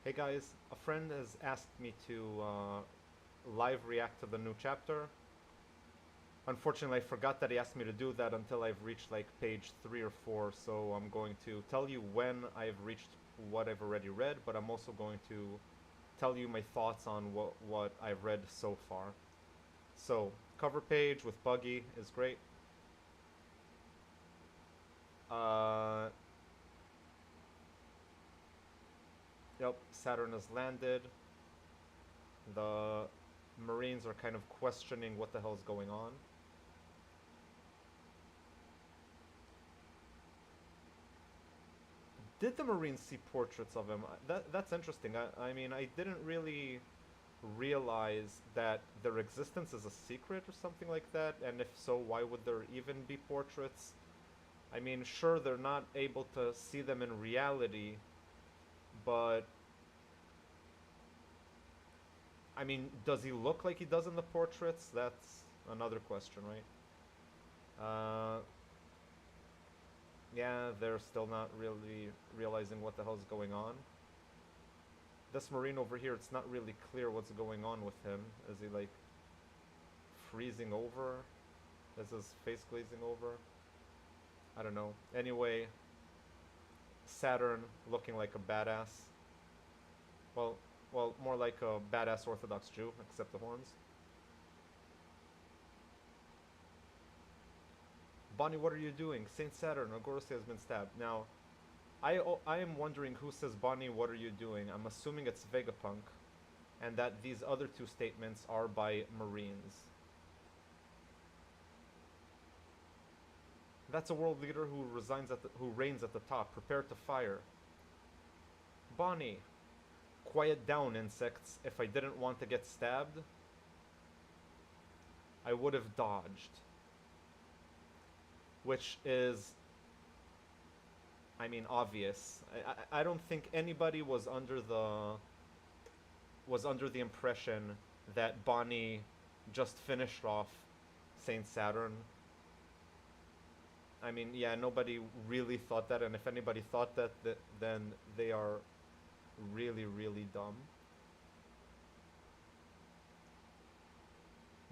Hey guys, a friend has asked me to live react to the new chapter. Unfortunately, I forgot that he asked me to do that until I've reached like page 3 or 4, so I'm going to tell you when I've reached what I've already read, but I'm also going to tell you my thoughts on what I've read so far. So, cover page with Buggy is great. Uh, yep, Saturn has landed. The Marines are kind of questioning what the hell's going on. Did the Marines see portraits of him? That's interesting. I mean, I didn't really realize that their existence is a secret or something like that, and if so, why would there even be portraits? I mean, sure, they're not able to see them in reality, but I mean, does he look like he does in the portraits? That's another question, right? Uh, yeah, they're still not really realizing what the hell's going on. This Marine over here, it's not really clear what's going on with him. Is he like freezing over? Is his face glazing over? I don't know. Anyway, Saturn looking like a badass. Well, well, more like a badass Orthodox Jew, except the horns. Bonnie, what are you doing? Saint Saturn, Ogorose has been stabbed. Now, I am wondering who says Bonnie, what are you doing? I'm assuming it's Vegapunk, and that these other two statements are by Marines. That's a world leader who who reigns at the top. Prepare to fire. Bonnie, quiet down, insects. If I didn't want to get stabbed, I would have dodged. Which is, I mean, obvious. I don't think anybody was under the impression that Bonnie just finished off Saint Saturn. I mean, yeah, nobody really thought that, and if anybody thought that, then they are really, really dumb.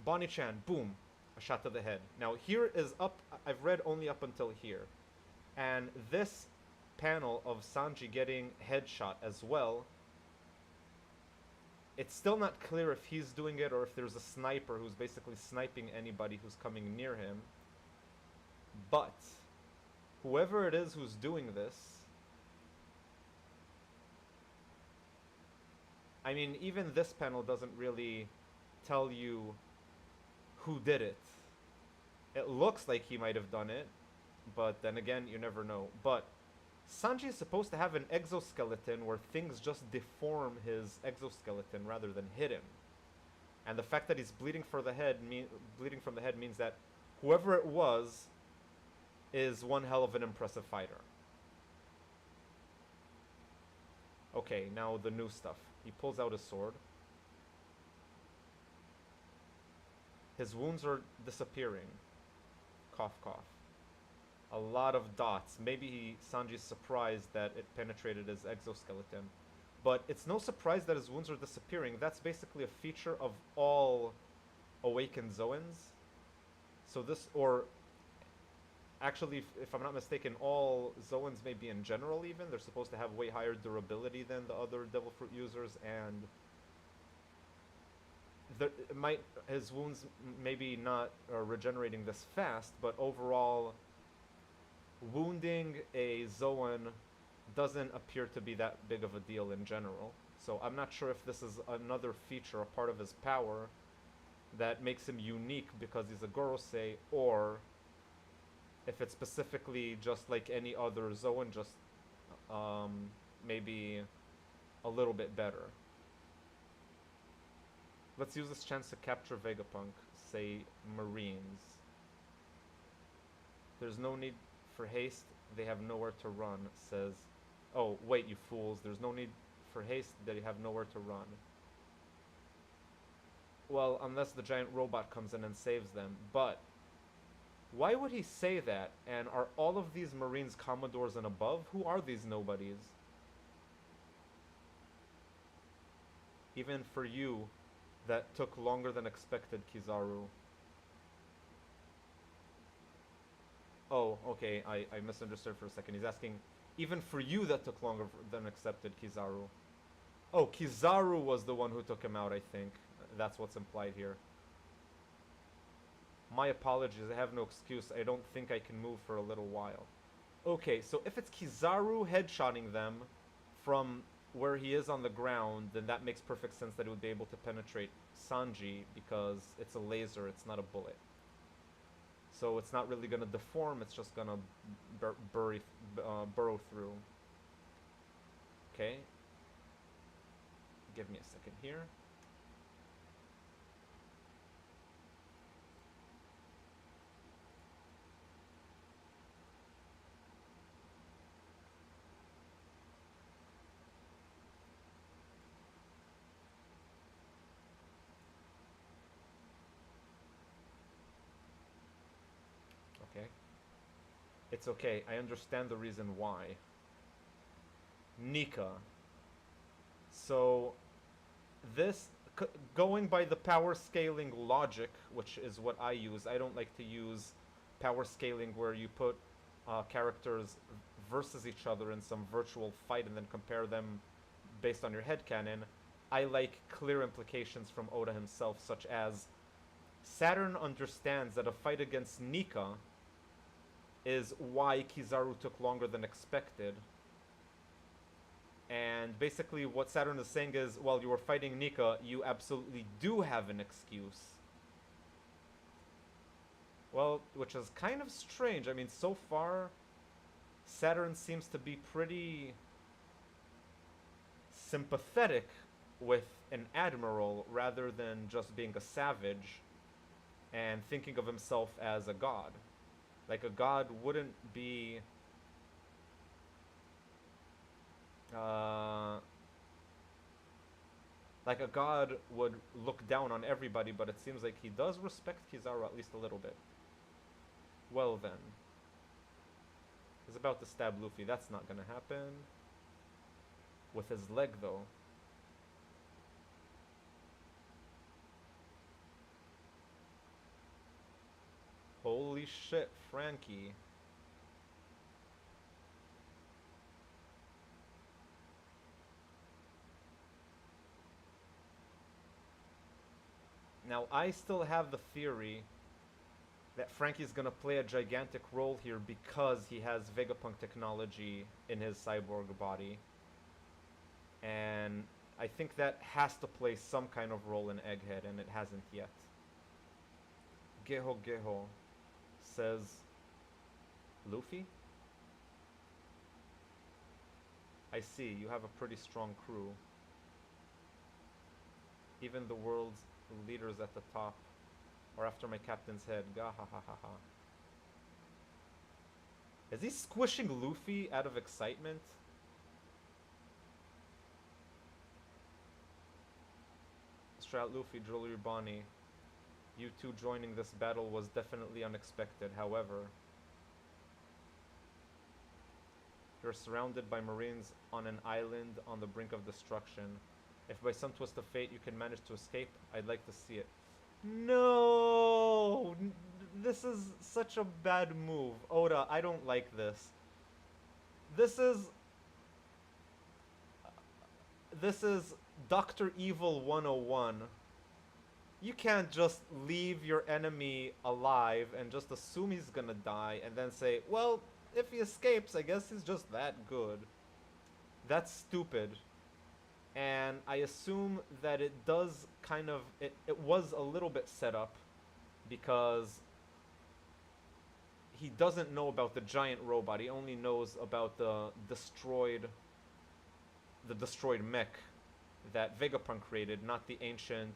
Bonnie-chan, boom, a shot to the head. Now here is up. I've read only up until here, and this panel of Sanji getting headshot as well. It's still not clear if he's doing it or if there's a sniper who's basically sniping anybody who's coming near him. But whoever it is who's doing this, I mean, even this panel doesn't really tell you who did it. It looks like he might have done it, but then again, you never know. But Sanji is supposed to have an exoskeleton where things just deform his exoskeleton rather than hit him. And the fact that he's bleeding from the head means that whoever it was is one hell of an impressive fighter. Okay, now the new stuff. He pulls out his sword. His wounds are disappearing. Cough, cough. A lot of dots. Maybe Sanji's surprised that it penetrated his exoskeleton. But it's no surprise that his wounds are disappearing. That's basically a feature of all awakened Zoans. So this, or actually, if I'm not mistaken, all Zoans maybe in general even, they're supposed to have way higher durability than the other Devil Fruit users, and his wounds maybe not regenerating this fast, but overall, wounding a Zoan doesn't appear to be that big of a deal in general. So I'm not sure if this is another feature, a part of his power, that makes him unique because he's a Gorosei, or if it's specifically just like any other Zoan, just maybe a little bit better. Let's use this chance to capture Vegapunk, say Marines. There's no need for haste, they have nowhere to run, says... Oh, wait, you fools, there's no need for haste, they have nowhere to run. Well, unless the giant robot comes in and saves them, but... Why would he say that? And are all of these Marines Commodores and above? Who are these nobodies? Even for you, that took longer than expected, Kizaru. Oh, okay, I misunderstood for a second. He's asking, even for you that took longer than expected, Kizaru. Oh, Kizaru was the one who took him out, I think. That's what's implied here. My apologies, I have no excuse. I don't think I can move for a little while. Okay, so if it's Kizaru headshotting them from where he is on the ground, then that makes perfect sense that it would be able to penetrate Sanji because it's a laser, it's not a bullet. So it's not really gonna deform, it's just gonna burrow through. Okay. Give me a second here. Okay. It's okay, I understand the reason why. Nika. So, this, going by the power scaling logic, which is what I use, I don't like to use power scaling where you put characters versus each other in some virtual fight and then compare them based on your headcanon. I like clear implications from Oda himself, such as Saturn understands that a fight against Nika is why Kizaru took longer than expected. And basically what Saturn is saying is, while you were fighting Nika, you absolutely do have an excuse. Well, which is kind of strange. I mean, so far, Saturn seems to be pretty sympathetic with an admiral rather than just being a savage and thinking of himself as a god. Like, a god wouldn't be like, a god would look down on everybody, but it seems like he does respect Kizaru at least a little bit. Well then. He's about to stab Luffy. That's not gonna happen. With his leg, though. Holy shit, Frankie. Now, I still have the theory that Frankie's gonna play a gigantic role here because he has Vegapunk technology in his cyborg body. And I think that has to play some kind of role in Egghead, and it hasn't yet. Geho Geho says, Luffy? I see, you have a pretty strong crew. Even the world's leaders at the top are after my captain's head. Gahahaha. Is he squishing Luffy out of excitement? Strat Luffy, Jewelry Bonnie. You two joining this battle was definitely unexpected, however. You're surrounded by marines on an island on the brink of destruction. If by some twist of fate you can manage to escape, I'd like to see it. No! This is such a bad move. Oda, I don't like this. This is Dr. Evil 101. You can't just leave your enemy alive and just assume he's gonna die and then say, well, if he escapes, I guess he's just that good. That's stupid. And I assume that it does kind of, it was a little bit set up because he doesn't know about the giant robot. He only knows about the destroyed mech that Vegapunk created, not the ancient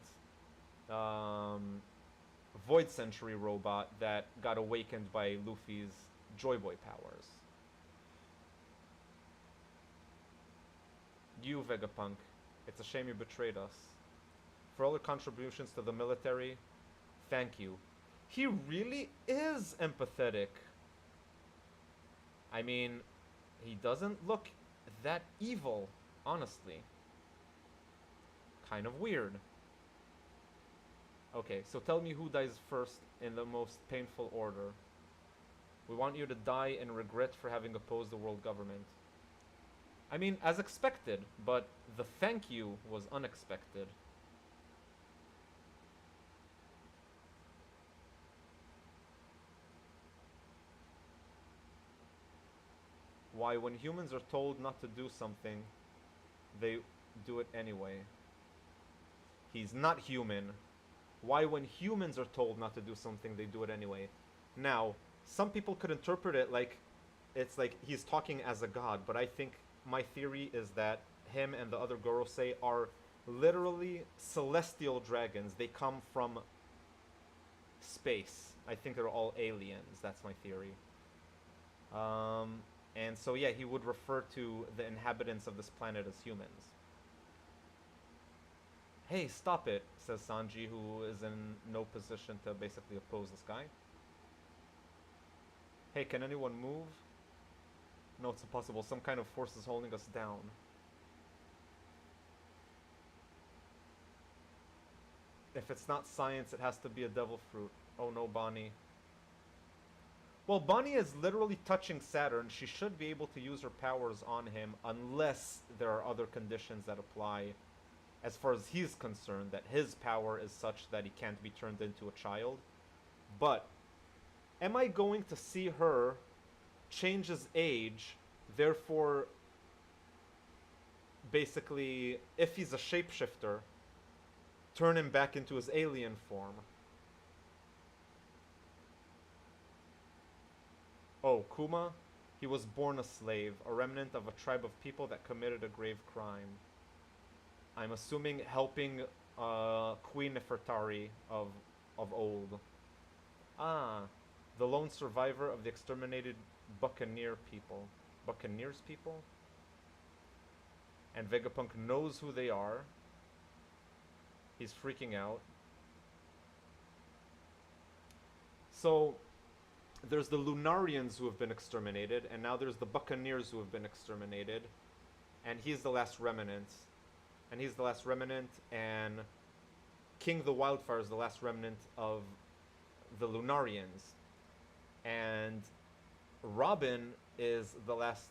Void Century robot that got awakened by Luffy's Joy Boy powers. You, Vegapunk, it's a shame you betrayed us. For all your contributions to the military, thank you. He really is empathetic. I mean, he doesn't look that evil, honestly. Kind of weird. Okay, so tell me who dies first in the most painful order. We want you to die in regret for having opposed the world government. I mean, as expected, but the thank you was unexpected. Why, when humans are told not to do something, they do it anyway. He's not human. Why, when humans are told not to do something, they do it anyway. Now, some people could interpret it like it's like he's talking as a god, but I think my theory is that him and the other Gorosei are literally celestial dragons. They come from space. I think they're all aliens. That's my theory. And so yeah, he would refer to the inhabitants of this planet as humans. Hey, stop it, says Sanji, who is in no position to basically oppose this guy. Hey, can anyone move? No, it's impossible. Some kind of force is holding us down. If it's not science, it has to be a devil fruit. Oh no, Bonnie. Well, Bonnie is literally touching Saturn. She should be able to use her powers on him unless there are other conditions that apply. As far as he's concerned, that his power is such that he can't be turned into a child. But am I going to see her change his age, therefore basically, if he's a shapeshifter, turn him back into his alien form? Oh, Kuma? He was born a slave, a remnant of a tribe of people that committed a grave crime. I'm assuming helping Queen Nefertari of old. Ah, the lone survivor of the exterminated Buccaneer people. Buccaneers people? And Vegapunk knows who they are. He's freaking out. So, there's the Lunarians who have been exterminated, and now there's the Buccaneers who have been exterminated. And he's the last remnant. And he's the last remnant, and King the Wildfire is the last remnant of the Lunarians. And Robin is the last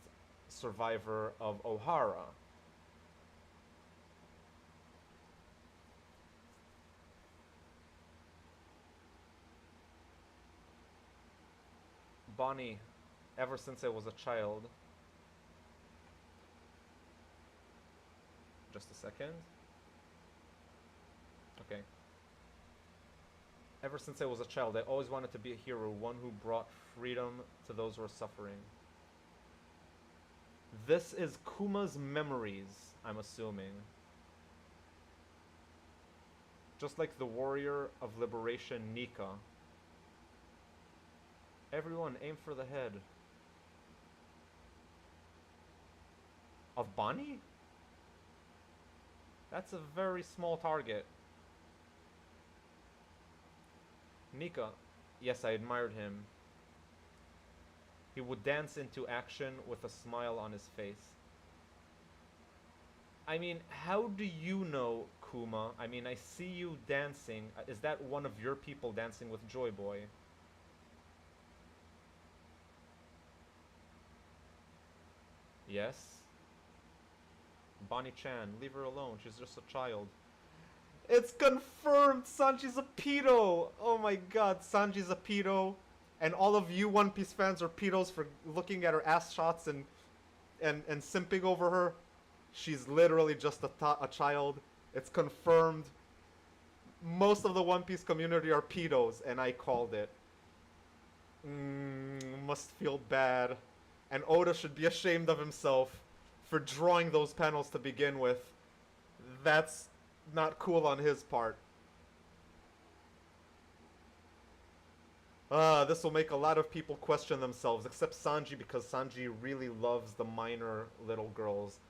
survivor of O'Hara. Bonnie, ever since I was a child. Just a second. Okay. Ever since I was a child, I always wanted to be a hero, one who brought freedom to those who are suffering. This is Kuma's memories, I'm assuming. Just like the warrior of liberation, Nika. Everyone, aim for the head. Of Bonnie? That's a very small target. Nika. Yes, I admired him. He would dance into action with a smile on his face. I mean, how do you know, Kuma? I mean, I see you dancing. Is that one of your people dancing with Joy Boy? Yes. Bonnie-chan, leave her alone. She's just a child. It's confirmed! Sanji's a pedo! Oh my god, Sanji's a pedo. And all of you One Piece fans are pedos for looking at her ass shots and simping over her. She's literally just a child. It's confirmed. Most of the One Piece community are pedos, and I called it. Must feel bad. And Oda should be ashamed of himself for drawing those panels to begin with. That's not cool on his part. This will make a lot of people question themselves, except Sanji, because Sanji really loves the minor little girls.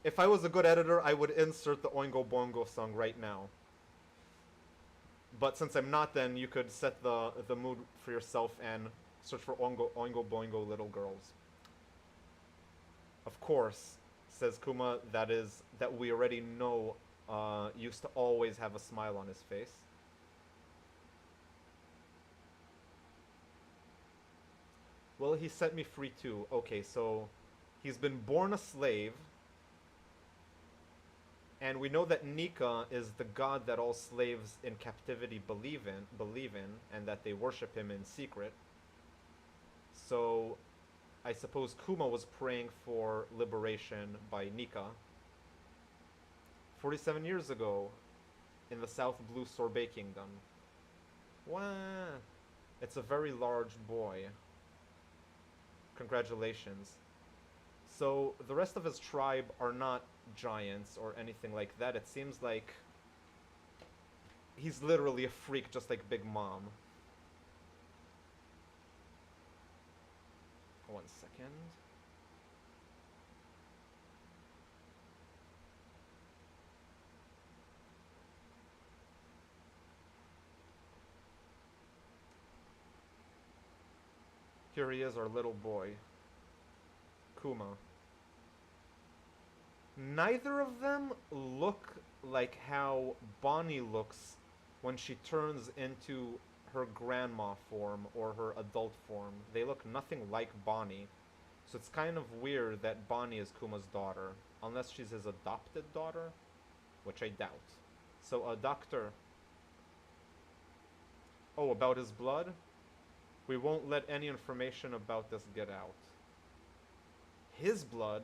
If I was a good editor, I would insert the Oingo Boingo song right now. But since I'm not, then you could set the mood for yourself and search for Oingo Boingo little girls. Of course, says Kuma, that we already know used to always have a smile on his face. Well, he set me free too. Okay, so he's been born a slave, and we know that Nika is the god that all slaves in captivity believe in, and that they worship him in secret. So I suppose Kuma was praying for liberation by Nika. 47 years ago, in the South Blue Sorbet Kingdom. Wah! It's a very large boy. Congratulations. So the rest of his tribe are not giants or anything like that. It seems like he's literally a freak just like Big Mom. 1 second. Here he is, our little boy. Kuma. Neither of them look like how Bonnie looks when she turns into her grandma form or her adult form. They look nothing like Bonnie. So it's kind of weird that Bonnie is Kuma's daughter. Unless she's his adopted daughter, which I doubt. So, doctor. Oh, about his blood? We won't let any information about this get out. His blood?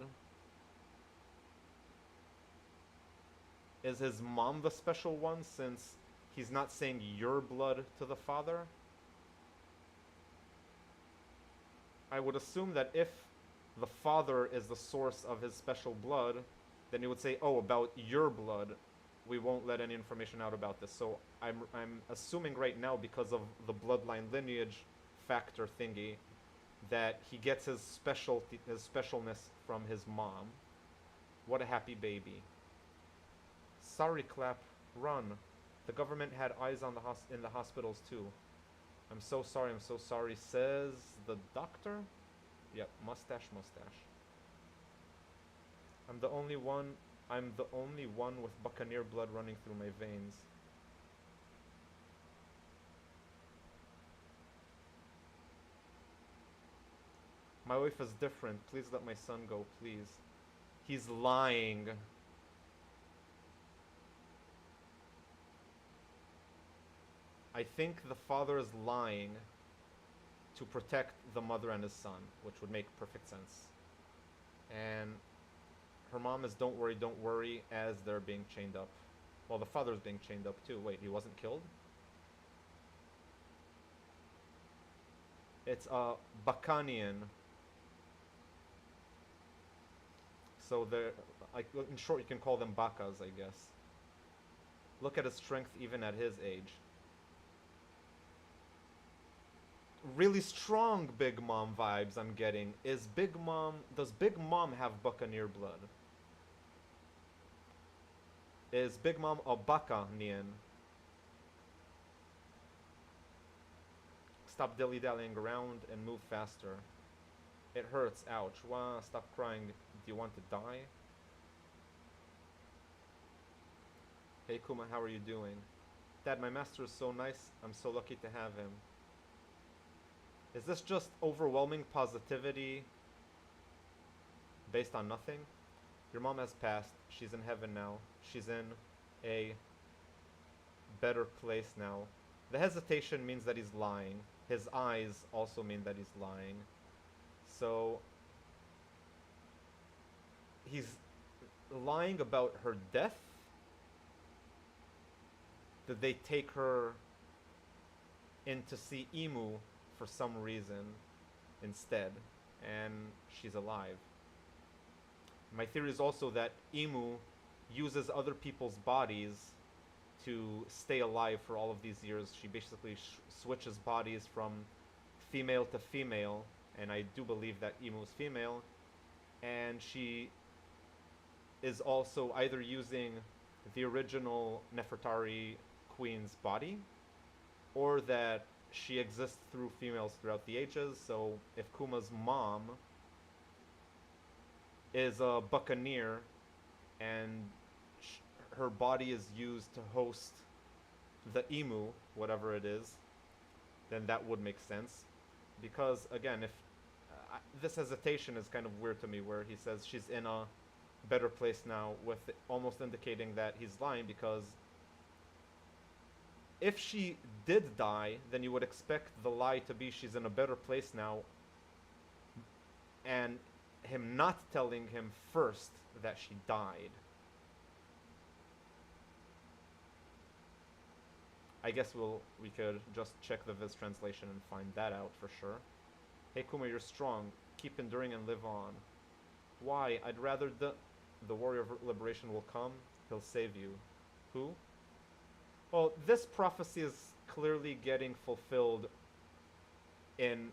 Is his mom the special one since he's not saying your blood to the father? I would assume that if the father is the source of his special blood, then he would say, oh, about your blood, we won't let any information out about this. So I'm assuming right now, because of the bloodline lineage factor thingy, that he gets his specialness from his mom. What a happy baby. Sorry, Clap. Run. The government had eyes on in the hospitals too. I'm so sorry, says the doctor? Yep, mustache. I'm the only one with Buccaneer blood running through my veins. My wife is different. Please let my son go, please. He's lying. I think the father is lying to protect the mother and his son, which would make perfect sense. And her mom is don't worry, as they're being chained up. Well, the father's being chained up too. Wait, he wasn't killed? It's a Bacanian. So they're, like, in short, you can call them Bacas, I guess. Look at his strength even at his age. Really strong Big Mom vibes I'm getting. Does Big Mom have Buccaneer blood? Is Big Mom a Bacanian? Stop dilly-dallying around and move faster. It hurts, ouch. Wah, stop crying. Do you want to die? Hey Kuma, how are you doing? Dad, my master is so nice. I'm so lucky to have him. Is this just overwhelming positivity based on nothing? Your mom has passed. She's in heaven now. She's in a better place now. The hesitation means that he's lying. His eyes also mean that he's lying. So he's lying about her death? Did they take her in to see Emu for some reason instead, and she's alive? My theory is also that Emu uses other people's bodies to stay alive for all of these years. She basically switches bodies from female to female, and I do believe that Emu is female, and she is also either using the original Nefertari queen's body, or that she exists through females throughout the ages. So if Kuma's mom is a buccaneer and her body is used to host the Emu, whatever it is, then that would make sense. Because again, if this hesitation is kind of weird to me, where he says she's in a better place now, with almost indicating that he's lying, because if she did die, then you would expect the lie to be she's in a better place now, and him not telling him first that she died. I guess we could just check the Viz translation and find that out for sure. Hey Kuma, you're strong. Keep enduring and live on. Why? I'd rather the warrior of liberation will come. He'll save you. Who? Well, this prophecy is clearly getting fulfilled in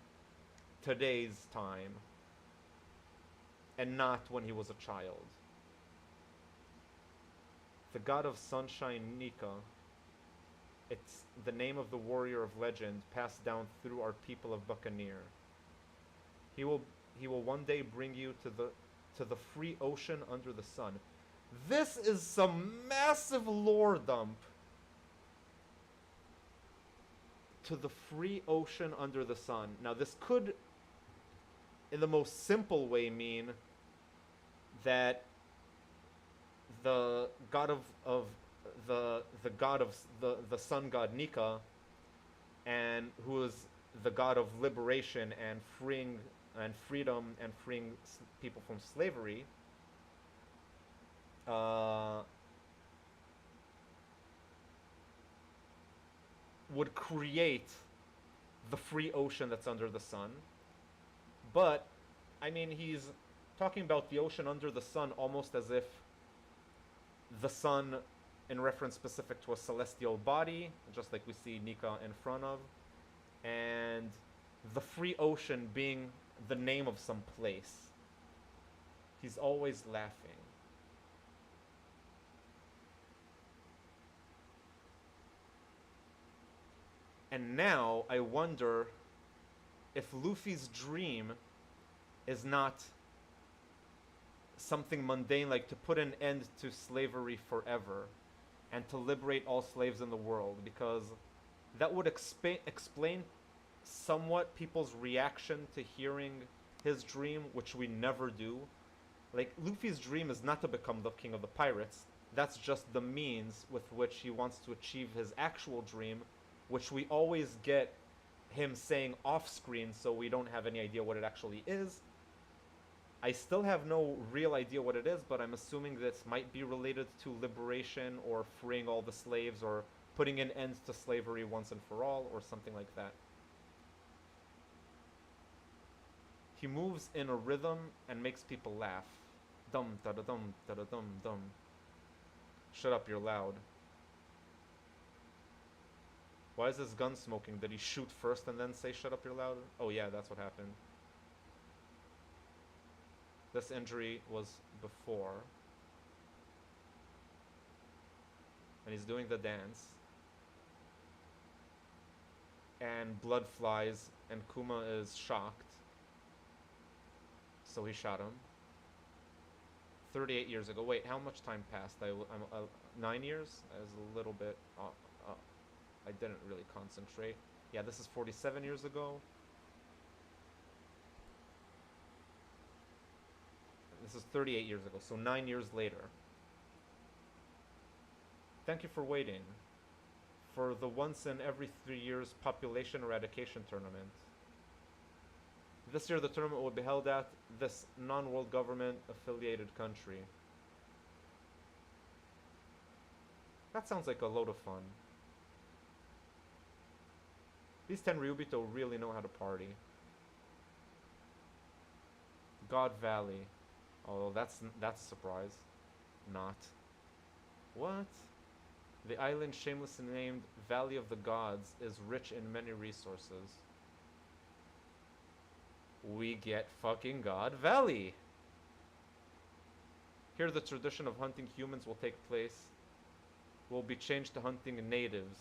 today's time, and not when he was a child. The god of sunshine, Nika. It's the name of the warrior of legend passed down through our people of Buccaneer. He will one day bring you to the free ocean under the sun. This is some massive lore dump. To the free ocean under the sun. Now this could, in the most simple way, mean that the god of the god of the sun god Nika, and who is the god of liberation and freeing and freedom and freeing people from slavery, would create the free ocean that's under the sun. But I mean, he's talking about the ocean under the sun almost as if the sun, in reference specific to a celestial body, just like we see Nika in front of, and the free ocean being the name of some place. He's always laughing. And now I wonder if Luffy's dream is not something mundane, like to put an end to slavery forever and to liberate all slaves in the world, because that would explain somewhat people's reaction to hearing his dream, which we never do. Like, Luffy's dream is not to become the king of the pirates. That's just the means with which he wants to achieve his actual dream, which we always get him saying off screen, so we don't have any idea what it actually is. I still have no real idea what it is, but I'm assuming this might be related to liberation or freeing all the slaves or putting an end to slavery once and for all or something like that. He moves in a rhythm and makes people laugh. Dum da da dum da da dum dum. Shut up, you're loud. Why is this gun smoking? Did he shoot first and then say shut up, you're loud? Oh yeah, that's what happened. This injury was before. And he's doing the dance. And blood flies and Kuma is shocked. So he shot him. 38 years ago. Wait, how much time passed? 9 years? That was a little bit... I didn't really concentrate. Yeah, this is 47 years ago. This is 38 years ago, so 9 years later. Thank you for waiting for the once in every 3 years population eradication tournament. This year the tournament will be held at this non-world government affiliated country. That sounds like a load of fun. These 10 Ryubito really know how to party. God Valley. Oh, that's a surprise. Not. What? The island shamelessly named Valley of the Gods is rich in many resources. We get fucking God Valley! Here the tradition of hunting humans will take place. Will be changed to hunting natives.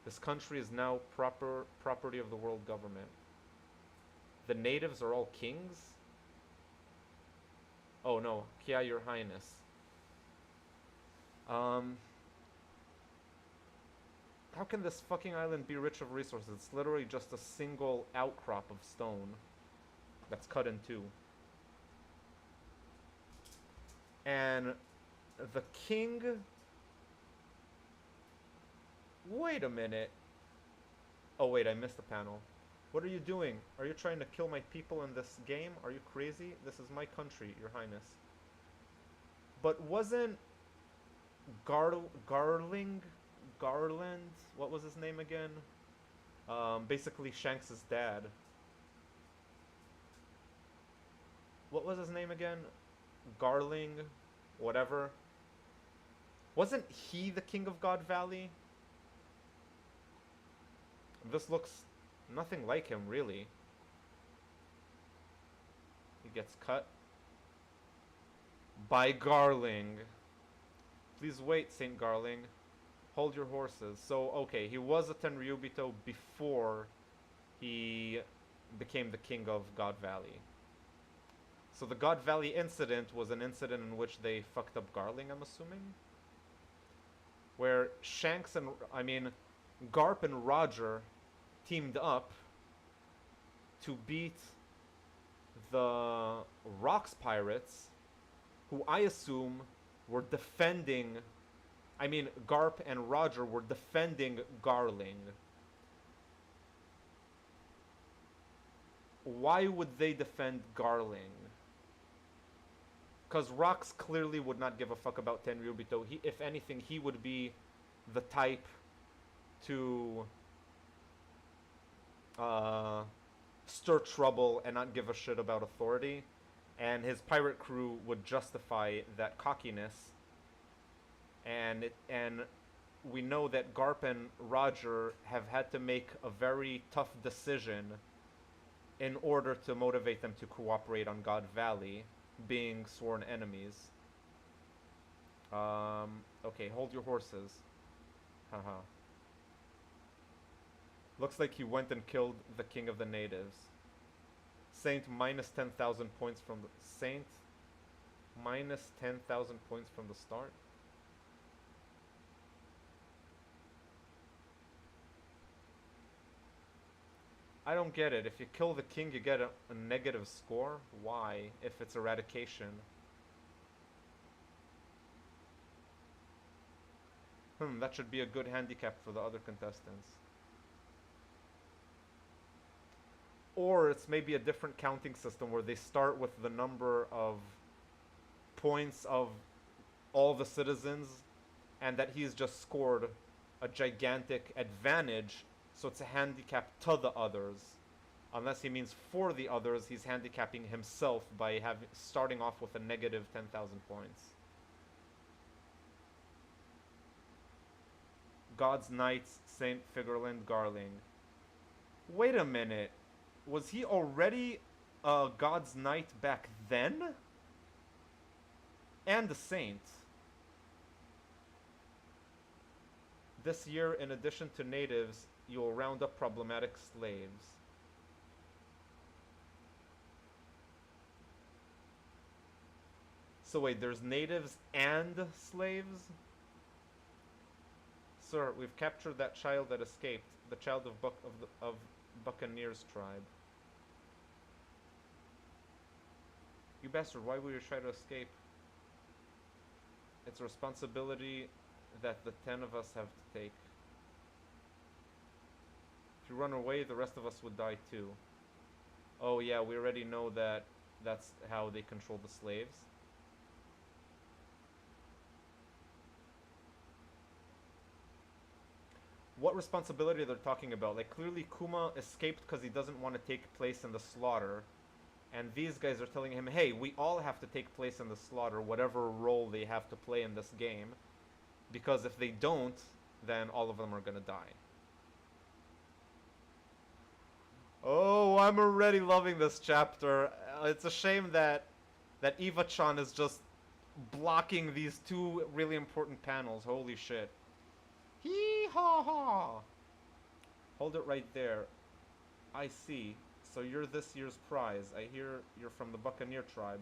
This country is now proper property of the world government. The natives are all kings? Oh no, Kia, your highness. Um, how can this fucking island be rich of resources? It's literally just a single outcrop of stone that's cut in two. And the king... Wait a minute. Oh wait, I missed a panel. What are you doing? Are you trying to kill my people in this game? Are you crazy? This is my country, your highness. But wasn't Garland, what was his name again? Basically Shanks' dad. What was his name again? Garling, whatever. Wasn't he the king of God Valley? This looks nothing like him, really. He gets cut by Garling. Please wait, Saint Garling. Hold your horses. So, okay, he was a Tenryubito before he became the king of God Valley. So the God Valley incident was an incident in which they fucked up Garling, I'm assuming? Where Shanks and, Garp and Roger teamed up to beat the Rocks Pirates, who I assume were defending... Garp and Roger were defending Garling. Why would they defend Garling? Because Rocks clearly would not give a fuck about Tenryubito. If anything, he would be the type to stir trouble and not give a shit about authority. And his pirate crew would justify that cockiness. And we know that Garp and Roger have had to make a very tough decision in order to motivate them to cooperate on God Valley, being sworn enemies. Okay, hold your horses. Haha. Looks like he went and killed the king of the natives. Saint minus 10,000 points from the... Saint minus 10,000 points from the start? I don't get it. If you kill the king, you get a negative score? Why? If it's eradication. That should be a good handicap for the other contestants. Or it's maybe a different counting system where they start with the number of points of all the citizens, and that he's just scored a gigantic advantage, so it's a handicap to the others. Unless he means for the others, he's handicapping himself by starting off with a negative 10,000 points. God's Knights, Saint Figurland Garling. Wait a minute. Was he already God's Knight back then? And a saint. This year, in addition to natives, you will round up problematic slaves. So wait, there's natives and slaves? Sir, we've captured that child that escaped, the child of Buccaneers tribe. You bastard, why would you try to escape? It's a responsibility that the 10 of us have to take. If you run away, the rest of us would die too. Oh yeah, we already know that that's how they control the slaves. What responsibility they're talking about? Like, clearly Kuma escaped because he doesn't want to take place in the slaughter. And these guys are telling him, hey, we all have to take place in the slaughter, whatever role they have to play in this game. Because if they don't, then all of them are gonna die. Oh, I'm already loving this chapter. It's a shame that Eva-chan is just blocking these two really important panels. Holy shit. Hee-haw-haw! Hold it right there. I see. So you're this year's prize. I hear you're from the Buccaneer tribe.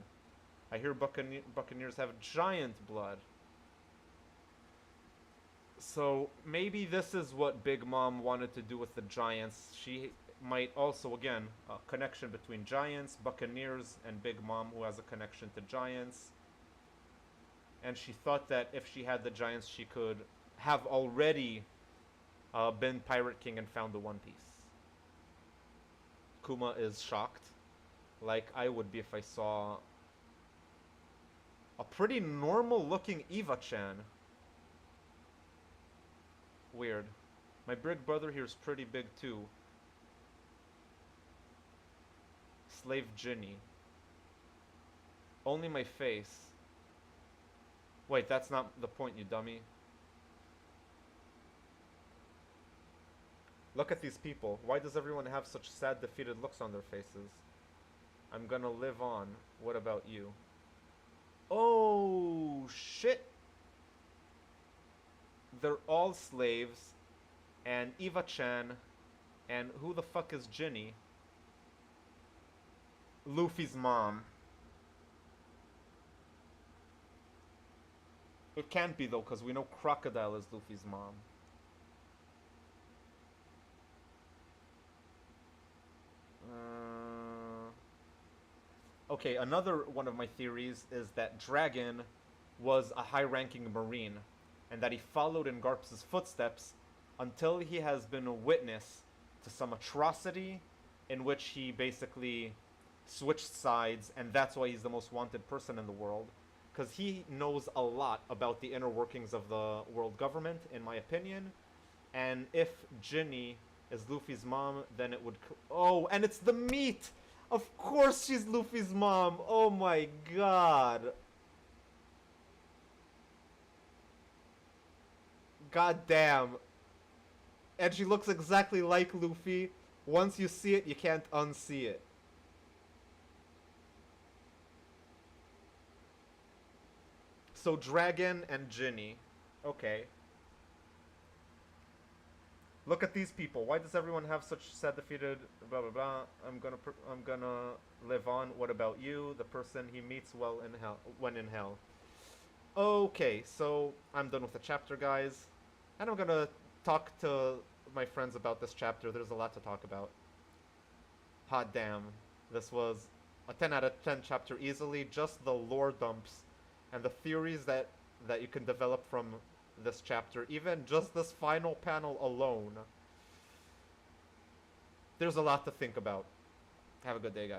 I hear Buccaneers have giant blood. So maybe this is what Big Mom wanted to do with the Giants. She might also, again, a connection between Giants, Buccaneers, and Big Mom, who has a connection to Giants. And she thought that if she had the Giants, she could have already been Pirate King and found the One Piece. Kuma is shocked, like I would be if I saw a pretty normal looking Eva-chan. Weird. My big brother here is pretty big too. Slave Ginny. Only my face. Wait, that's not the point, you dummy. Look at these people. Why does everyone have such sad, defeated looks on their faces? I'm gonna live on. What about you? Oh, shit! They're all slaves. And Eva-chan. And who the fuck is Ginny? Luffy's mom. It can't be though, because we know Crocodile is Luffy's mom. Okay, another one of my theories is that Dragon was a high-ranking Marine, and that he followed in Garp's footsteps until he has been a witness to some atrocity in which he basically switched sides, and that's why he's the most wanted person in the world. Because he knows a lot about the inner workings of the world government, in my opinion. And if Ginny is Luffy's mom, then it would... Oh, and it's the meat! Of course she's Luffy's mom! Oh my god! God damn. And she looks exactly like Luffy. Once you see it, you can't unsee it. So Dragon and Ginny. Okay. Look at these people. Why does everyone have such sad, defeated, blah blah blah? I'm gonna live on. What about you? The person he meets well in hell, when in hell. Okay, so I'm done with the chapter, guys, and I'm gonna talk to my friends about this chapter. There's a lot to talk about. Hot damn, this was a 10 out of 10 chapter easily. Just the lore dumps and the theories that you can develop from this chapter, even just this final panel alone. There's a lot to think about. Have a good day, guys.